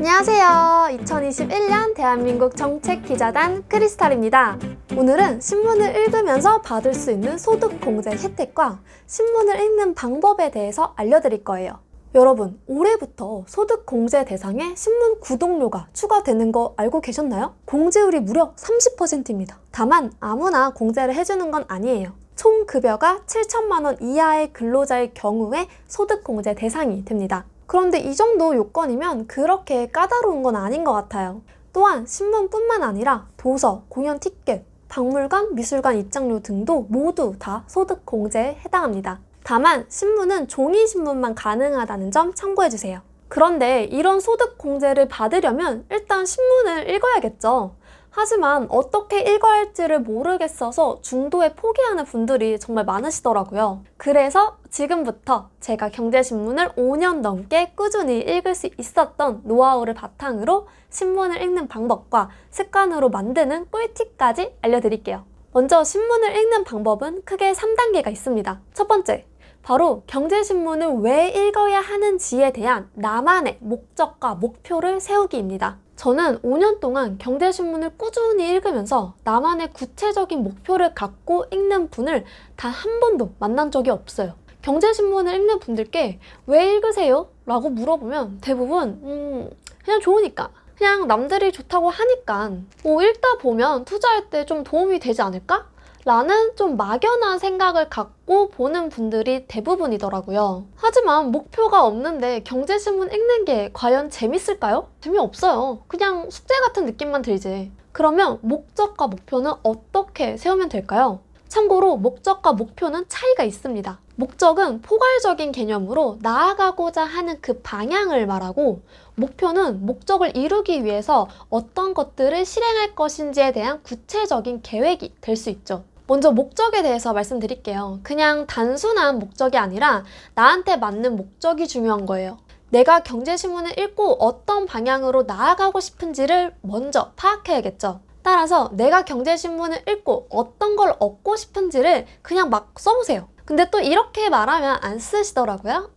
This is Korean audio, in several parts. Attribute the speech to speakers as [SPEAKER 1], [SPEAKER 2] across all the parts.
[SPEAKER 1] 안녕하세요. 2021년 대한민국 정책기자단 크리스탈입니다. 오늘은 신문을 읽으면서 받을 수 있는 소득공제 혜택과 신문을 읽는 방법에 대해서 알려드릴 거예요. 여러분, 올해부터 소득공제 대상에 신문 구독료가 추가되는 거 알고 계셨나요? 공제율이 무려 30%입니다. 다만 아무나 공제를 해주는 건 아니에요. 총 급여가 7천만 원 이하의 근로자의 경우에 소득공제 대상이 됩니다. 그런데 이 정도 요건이면 그렇게 까다로운 건 아닌 것 같아요. 또한 신문뿐만 아니라 도서, 공연 티켓, 박물관, 미술관 입장료 등도 모두 다 소득공제에 해당합니다. 다만 신문은 종이신문만 가능하다는 점 참고해주세요. 그런데 이런 소득공제를 받으려면 일단 신문을 읽어야겠죠. 하지만 어떻게 읽어야 할지를 모르겠어서 중도에 포기하는 분들이 정말 많으시더라고요. 그래서 지금부터 제가 경제신문을 5년 넘게 꾸준히 읽을 수 있었던 노하우를 바탕으로 신문을 읽는 방법과 습관으로 만드는 꿀팁까지 알려드릴게요. 먼저 신문을 읽는 방법은 크게 3단계가 있습니다. 첫 번째, 바로 경제신문을 왜 읽어야 하는지에 대한 나만의 목적과 목표를 세우기입니다. 저는 5년 동안 경제신문을 꾸준히 읽으면서 나만의 구체적인 목표를 갖고 읽는 분을 단 한 번도 만난 적이 없어요. 경제신문을 읽는 분들께 왜 읽으세요? 라고 물어보면 대부분 그냥 좋으니까, 그냥 남들이 좋다고 하니까, 읽다 보면 투자할 때 좀 도움이 되지 않을까? 라는 좀 막연한 생각을 갖고 보는 분들이 대부분이더라고요. 하지만 목표가 없는데 경제신문 읽는 게 과연 재밌을까요? 재미없어요. 그냥 숙제 같은 느낌만 들지. 그러면 목적과 목표는 어떻게 세우면 될까요? 참고로 목적과 목표는 차이가 있습니다. 목적은 포괄적인 개념으로 나아가고자 하는 그 방향을 말하고, 목표는 목적을 이루기 위해서 어떤 것들을 실행할 것인지에 대한 구체적인 계획이 될 수 있죠. 먼저 목적에 대해서 말씀드릴게요. 그냥 단순한 목적이 아니라 나한테 맞는 목적이 중요한 거예요. 내가 경제신문을 읽고 어떤 방향으로 나아가고 싶은지를 먼저 파악해야겠죠. 따라서 내가 경제신문을 읽고 어떤 걸 얻고 싶은지를 그냥 막 써보세요. 근데 또 이렇게 말하면 안 쓰시더라고요.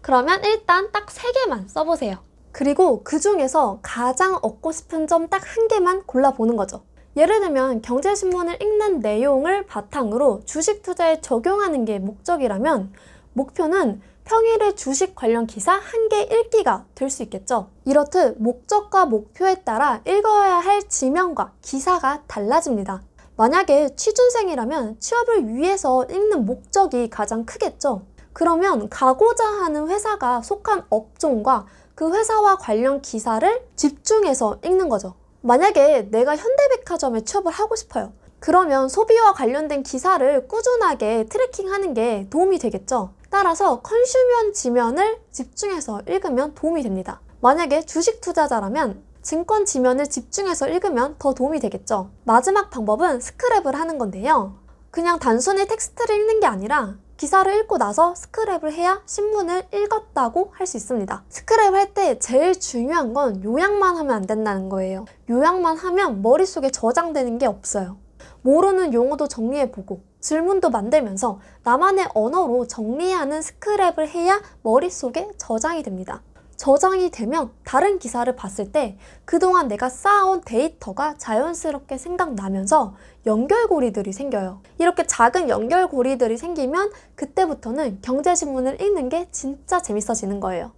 [SPEAKER 1] 그러면 일단 딱 3개만 써보세요. 그리고 그 중에서 가장 얻고 싶은 점 딱 1개만 골라보는 거죠. 예를 들면 경제신문을 읽는 내용을 바탕으로 주식 투자에 적용하는 게 목적이라면, 목표는 평일에 주식 관련 기사 1개 읽기가 될 수 있겠죠. 이렇듯 목적과 목표에 따라 읽어야 할 지명과 기사가 달라집니다. 만약에 취준생이라면 취업을 위해서 읽는 목적이 가장 크겠죠. 그러면 가고자 하는 회사가 속한 업종과 그 회사와 관련 기사를 집중해서 읽는 거죠. 만약에 내가 현대백화점에 취업을 하고 싶어요. 그러면 소비와 관련된 기사를 꾸준하게 트래킹하는 게 도움이 되겠죠. 따라서 컨슈머 지면을 집중해서 읽으면 도움이 됩니다. 만약에 주식 투자자라면 증권 지면을 집중해서 읽으면 더 도움이 되겠죠. 마지막 방법은 스크랩을 하는 건데요. 그냥 단순히 텍스트를 읽는 게 아니라 기사를 읽고 나서 스크랩을 해야 신문을 읽었다고 할 수 있습니다. 스크랩 할 때 제일 중요한 건 요약만 하면 안 된다는 거예요. 요약만 하면 머릿속에 저장되는 게 없어요. 모르는 용어도 정리해보고 질문도 만들면서 나만의 언어로 정리하는 스크랩을 해야 머릿속에 저장이 됩니다. 저장이 되면 다른 기사를 봤을 때 그동안 내가 쌓아온 데이터가 자연스럽게 생각나면서 연결고리들이 생겨요. 이렇게 작은 연결고리들이 생기면 그때부터는 경제신문을 읽는 게 진짜 재밌어지는 거예요.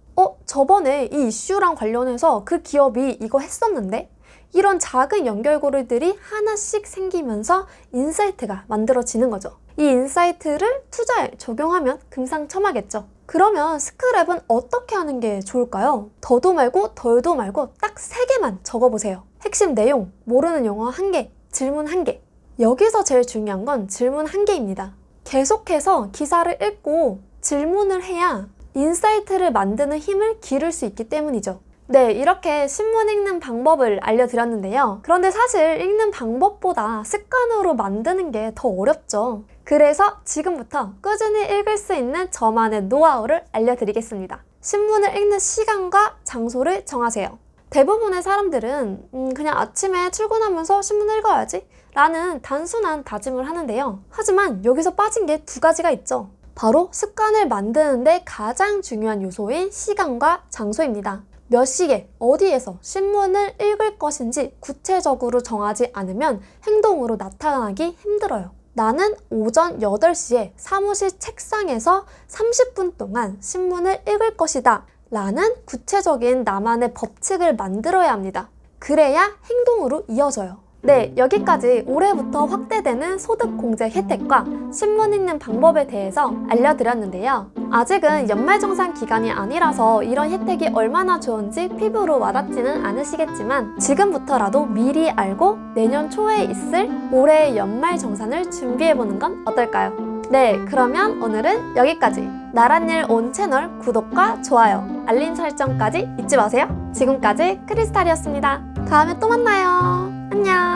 [SPEAKER 1] 저번에 이 이슈랑 관련해서 그 기업이 이거 했었는데? 이런 작은 연결고리들이 하나씩 생기면서 인사이트가 만들어지는 거죠. 이 인사이트를 투자에 적용하면 금상첨화겠죠. 그러면 스크랩은 어떻게 하는 게 좋을까요? 더도 말고 덜도 말고 딱 3개만 적어보세요. 핵심 내용, 모르는 용어 1개, 질문 1개. 여기서 제일 중요한 건 질문 1개입니다. 계속해서 기사를 읽고 질문을 해야 인사이트를 만드는 힘을 기를 수 있기 때문이죠. 네, 이렇게 신문 읽는 방법을 알려드렸는데요. 그런데 사실 읽는 방법보다 습관으로 만드는 게 더 어렵죠. 그래서 지금부터 꾸준히 읽을 수 있는 저만의 노하우를 알려드리겠습니다. 신문을 읽는 시간과 장소를 정하세요. 대부분의 사람들은 그냥 아침에 출근하면서 신문을 읽어야지 라는 단순한 다짐을 하는데요. 하지만 여기서 빠진 게 2가지가 있죠. 바로 습관을 만드는데 가장 중요한 요소인 시간과 장소입니다. 몇 시에 어디에서 신문을 읽을 것인지 구체적으로 정하지 않으면 행동으로 나타나기 힘들어요. 나는 오전 8시에 사무실 책상에서 30분 동안 신문을 읽을 것이다 라는 구체적인 나만의 법칙을 만들어야 합니다. 그래야 행동으로 이어져요. 네, 여기까지 올해부터 확대되는 소득공제 혜택과 신문 읽는 방법에 대해서 알려드렸는데요. 아직은 연말정산 기간이 아니라서 이런 혜택이 얼마나 좋은지 피부로 와닿지는 않으시겠지만 지금부터라도 미리 알고 내년 초에 있을 올해의 연말정산을 준비해보는 건 어떨까요? 네, 그러면 오늘은 여기까지. 나랏일 온 채널 구독과 좋아요, 알림 설정까지 잊지 마세요. 지금까지 크리스탈이었습니다. 다음에 또 만나요. 안녕.